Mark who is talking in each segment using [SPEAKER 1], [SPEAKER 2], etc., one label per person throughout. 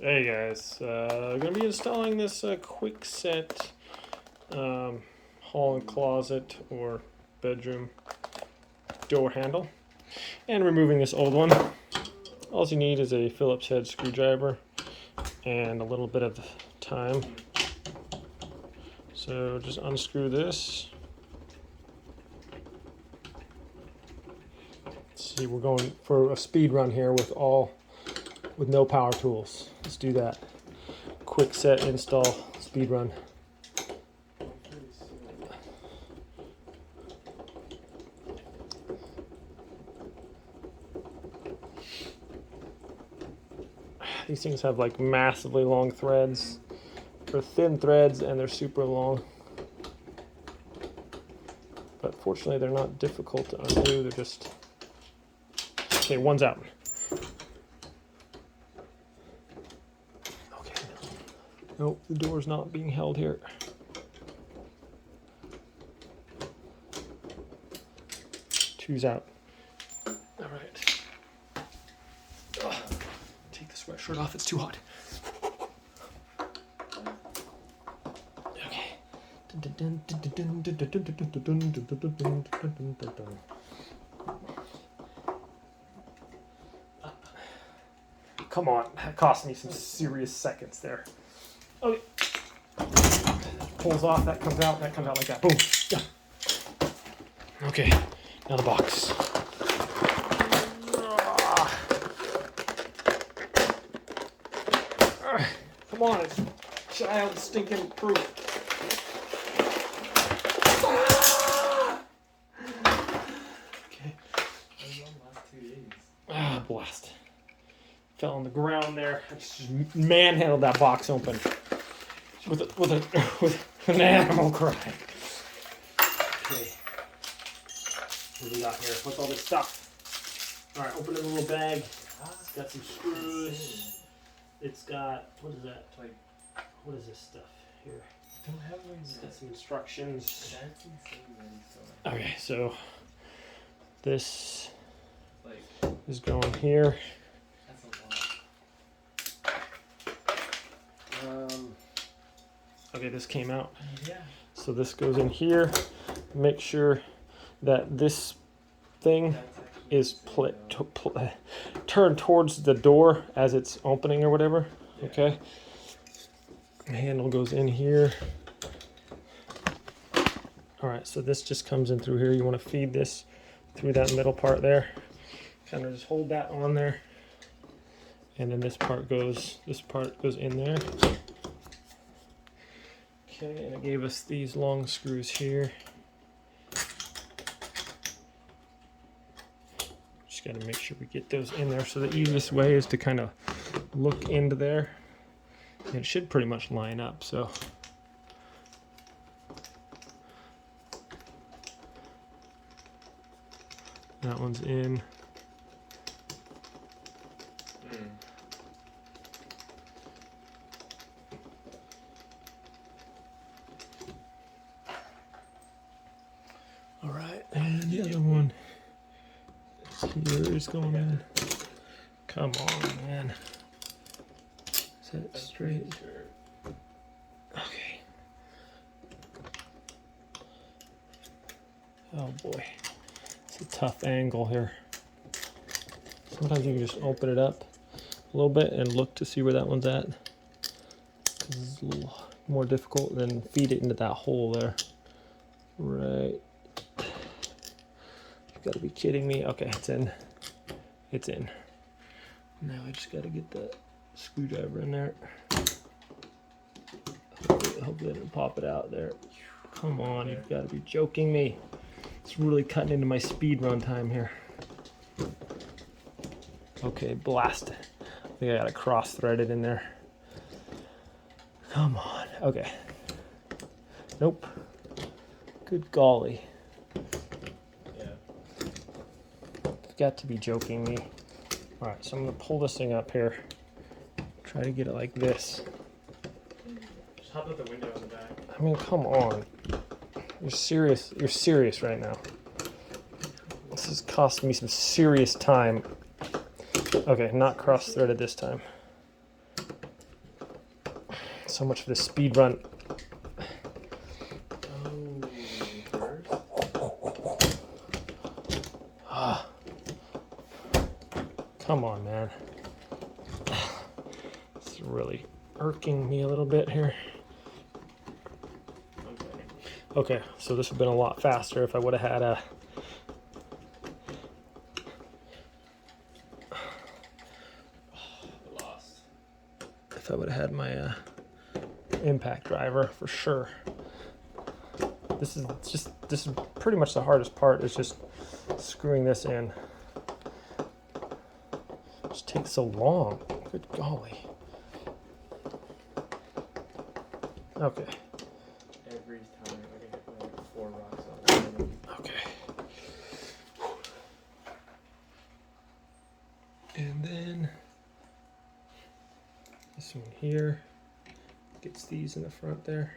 [SPEAKER 1] Hey guys, gonna be installing this Kwikset hall and closet or bedroom door handle, and removing this old one. All you need is a Phillips head screwdriver and a little bit of time. So just unscrew this. Let's see, we're going for a speed run here with no power tools. Let's do that. Kwikset install speed run. These things have like massively long threads. They're thin threads and they're super long. But fortunately they're not difficult to undo. They're just... Okay, one's out. Okay. Nope, the door's not being held here. Two's out. All right. Ugh. Take the sweatshirt off, it's too hot. Okay. Come on, that cost me some serious seconds there. Okay. Pulls off, that comes out like that. Boom. Yeah. Okay, now the box. Come on, it's child stinking proof. Okay. Ah, blast. Fell on the ground there. I just manhandled that box open with an animal cry. Okay. What do we got here? What's all this stuff? All right, open it in a little bag. It's got some screws. It's got, what is that? Like, what is this stuff here?
[SPEAKER 2] Don't have one.
[SPEAKER 1] It's got some instructions. Okay, so this is going here. Okay, this came out.
[SPEAKER 2] Yeah.
[SPEAKER 1] So this goes in here. Make sure that this thing is turned towards the door as it's opening or whatever. Yeah. Okay. The handle goes in here. All right, so this just comes in through here. You want to feed this through that middle part there. Kind of just hold that on there. And then this part goes in there. Okay, and it gave us these long screws here. Just got to make sure we get those in there. So the easiest way is to kind of look into there. And it should pretty much line up, so. That one's in. All right, and the other one here is going in. Come on, man. Set it straight. Okay. Oh boy, it's a tough angle here. Sometimes you can just open it up a little bit and look to see where that one's at. It's a little more difficult than feed it into that hole there. Right. You gotta be kidding me. Okay, it's in. It's in. Now I just gotta get the screwdriver in there. Hopefully I didn't pop it out there. Come on, you've gotta be joking me. It's really cutting into my speed run time here. Okay, blast. I think I got it cross-threaded in there. Come on. Okay. Nope. Good golly. Yeah. You've got to be joking me. All right, so I'm gonna pull this thing up here. Try to get it like this.
[SPEAKER 2] Just hop out the window in the back.
[SPEAKER 1] I mean, come on. You're serious. You're serious right now. This is costing me some serious time. Okay, not cross-threaded this time. So much for this speed run. Come on, man. It's really irking me a little bit here. Okay, so this would have been a lot faster if I would have had a my impact driver for sure. This is pretty much the hardest part, is just screwing this in. It just takes so long. Good golly. Okay.
[SPEAKER 2] Every time I get like 4 rocks on it.
[SPEAKER 1] Okay. And then this one here gets these in the front there.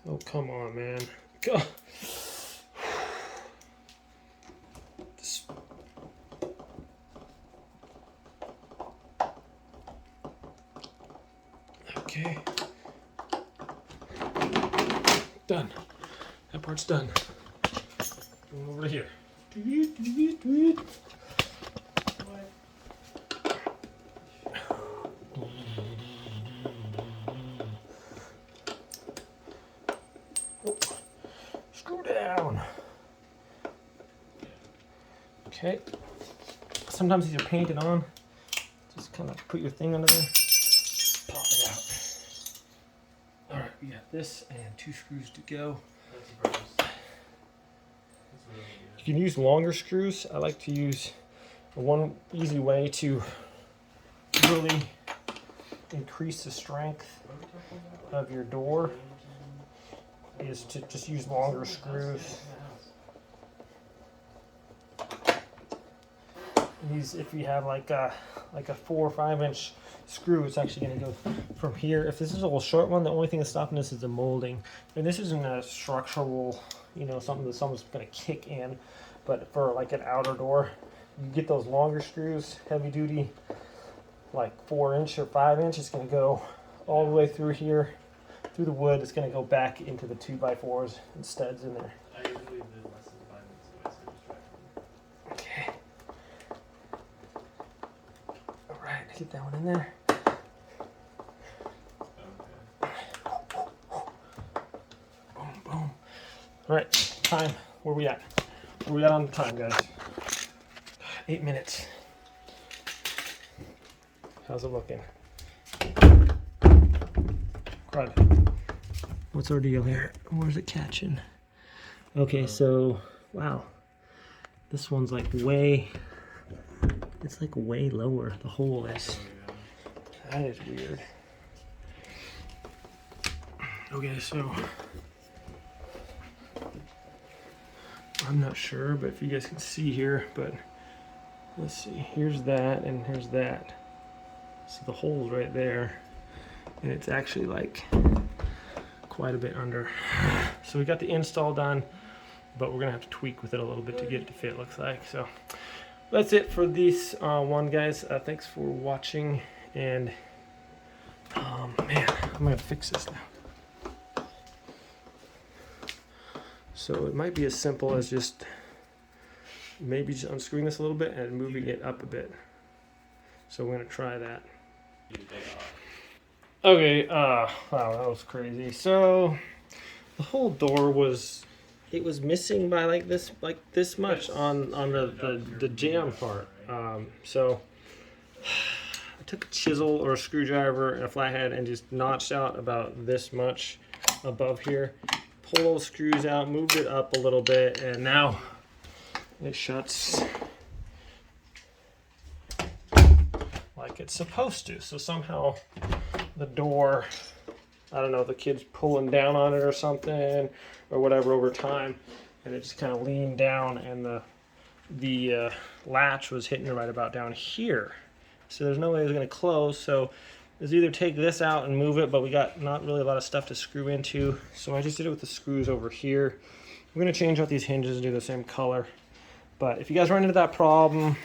[SPEAKER 1] Oh, come on, man. God. This... Okay. Done. That part's done. Going over to here. Screw down. Okay. Sometimes these are painted on. Just kind of put your thing under there. Pop it out. Alright, we got this and 2 screws to go. You can use longer screws. I like to use one easy way to really increase the strength of your door is to just use longer screws. These, if you have like a 4 or 5 inch screw, it's actually going to go from here. If this is a little short one, the only thing that's stopping this is the molding. And this isn't a structural, you know, something that someone's going to kick in. But for like an outer door, you get those longer screws, heavy duty, like 4 inch or 5 inch. It's going to go all the way through here, through the wood. It's going to go back into the 2x4s and studs in there.
[SPEAKER 2] I usually do less than 5 minutes away, so
[SPEAKER 1] Okay. All right, get that one in there. Boom, boom. All right, time. Where we at? Where we at on the time, guys? 8 minutes. How's it looking? Crud. What's our deal here? Where's it catching? Okay, so, wow. This one's like way, it's like way lower. The hole is. That is weird. Okay, so I'm not sure, but if you guys can see here, but let's see. Here's that, and here's that. So the hole's right there, and it's actually like quite a bit under. So we got the install done, but we're gonna have to tweak with it a little bit to get it to fit, looks like. So that's it for this one, guys. Thanks for watching, and man, I'm gonna fix this now. So it might be as simple as just maybe just unscrewing this a little bit and moving it up a bit. So we're gonna try that. Okay, wow, that was crazy. So the whole door was, it was missing by like this much on the jam part. So I took a chisel or a screwdriver and a flathead and just notched out about this much above here. Pull those screws out, moved it up a little bit, and now it shuts like it's supposed to. So somehow the door, I don't know, the kid's pulling down on it or something or whatever over time, and it just kind of leaned down, and the latch was hitting right about down here. So there's no way it was going to close. So is either take this out and move it, but we got not really a lot of stuff to screw into. So I just did it with the screws over here. I'm gonna change out these hinges and do the same color. But if you guys run into that problem,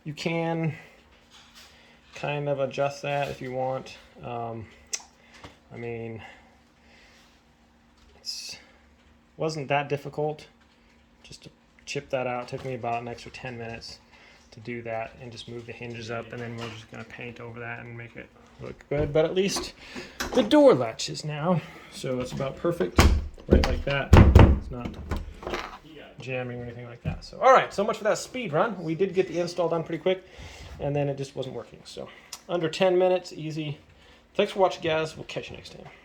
[SPEAKER 1] you can kind of adjust that if you want. I mean, it wasn't that difficult. Just to chip that out. It took me about an extra 10 minutes to do that and just move the hinges up, and then we're just gonna paint over that and make it look good. But at least the door latches now, so it's about perfect, right like that. It's not jamming or anything like that. So all right, so much for that speed run. We did get the install done pretty quick, and then it just wasn't working. So under 10 minutes, easy. Thanks for watching, guys. We'll catch you next time.